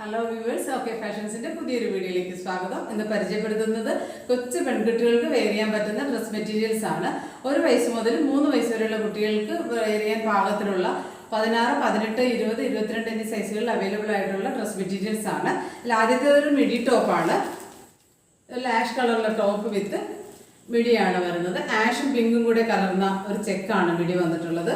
Hello viewers, okay ഫാഷൻസിന്റെ പുതിയൊരു വീഡിയോയിലേക്ക് സ്വാഗതം. ഇന്ന് പരിചയപ്പെടുത്തുന്നത് കൊച്ചു പെൺകുട്ടികൾക്ക് വെയർ ചെയ്യാൻ പറ്റുന്ന ഡ്രസ് മെറ്റീരിയൽസ് ആണ്. 1 വയസ്സ് മുതൽ 3 വയസ്സ് വരെയുള്ള കുട്ടികൾക്ക് വെയർ ചെയ്യാൻ പാകത്തിലുള്ള 16, 18, 20, 22 എന്നീ സൈസുകളിൽ അവൈലബിൾ ആയിട്ടുള്ള ഡ്രസ് മെറ്റീരിയൽസ് ആണ്. ആദ്യത്തെ ഒരു മിഡി ടോപ്പാണ്. ആഷ് കളറുള്ള ടോപ്പ് വിത്ത് മിഡിയാണ് വരുന്നത്. ആഷും പിങ്കും കൂടെ കലർന്ന ഒരു ചെക്കാണ് മിഡി വന്നിട്ടുള്ളത്.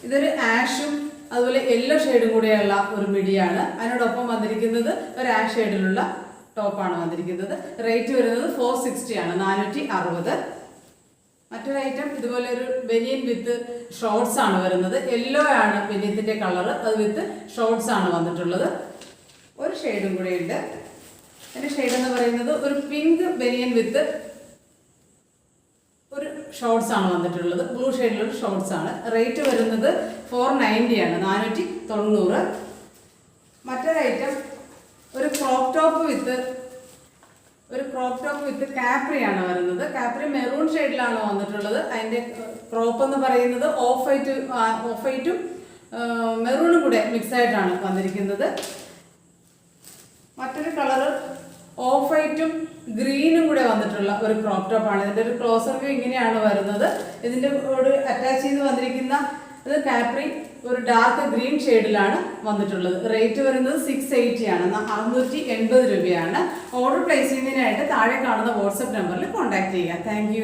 ഇതൊരു ആഷും അതുപോലെ യെല്ലോ ഷെയ്ഡും കൂടെയുള്ള ഒരു മിഡിയാണ്. അതിനോടൊപ്പം വന്നിരിക്കുന്നത് ഒരു ആഷ് ഷെയ്ഡിലുള്ള ടോപ്പാണ് വന്നിരിക്കുന്നത്. റേറ്റ് വരുന്നത് 460 ആണ്, 460. മറ്റൊരു ഐറ്റം ഇതുപോലെ ഒരു ബനിയൻ വിത്ത് ഷോർട്സ് ആണ് വരുന്നത്. യെല്ലോ ആണ് ബനിയത്തിന്റെ കളർ, അത് വിത്ത് ഷോർട്സ് ആണ് വന്നിട്ടുള്ളത്. ഒരു ഷെയ്ഡും കൂടെ ഉണ്ട്. അതിന്റെ ഷെയ്ഡ് എന്ന് പറയുന്നത് ഒരു പിങ്ക് ബനിയൻ വിത്ത് ഒരു ഷോർട്സ് ആണ് വന്നിട്ടുള്ളത്. ബ്ലൂ ഷെയ്ഡിലുള്ള ഷോർട്സ് ആണ്. റേറ്റ് വരുന്നത് 490 ആണ്, 490. മറ്റൊരു ഐറ്റം ഒരു ക്രോപ്പ് ടോപ്പ് വിത്ത് കാപ്രി ആണ് വരുന്നത്. കാപ്രി മെറൂൺ ഷെയ്ഡിലാണ് വന്നിട്ടുള്ളത്. അതിന്റെ ക്രോപ്പ് എന്ന് പറയുന്നത് ഓഫ് വൈറ്റും മെറൂണും കൂടെ മിക്സ് ആയിട്ടാണ് വന്നിരിക്കുന്നത്. മറ്റൊരു കളറ് ഓഫ് വൈറ്റും ഗ്രീനും കൂടെ വന്നിട്ടുള്ള ഒരു ക്രോപ്പ് ടോപ്പ് ആണ്. ഇതിന്റെ ഒരു ക്ലോസർ വ്യൂ ഇങ്ങനെയാണ് വരുന്നത്. ഇതിന്റെ ഒരു അറ്റാച്ച് ചെയ്ത് വന്നിരിക്കുന്ന ഇത് കാപ്രി ഒരു ഡാർക്ക് ഗ്രീൻ ഷെയ്ഡിലാണ് വന്നിട്ടുള്ളത്. റേറ്റ് വരുന്നത് 680 ആണ്, 680 രൂപയാണ്. ഓർഡർ പ്ലേസ് ചെയ്യുന്നതിനായിട്ട് താഴെ കാണുന്ന വാട്സപ്പ് നമ്പറിൽ കോൺടാക്ട് ചെയ്യുക. താങ്ക്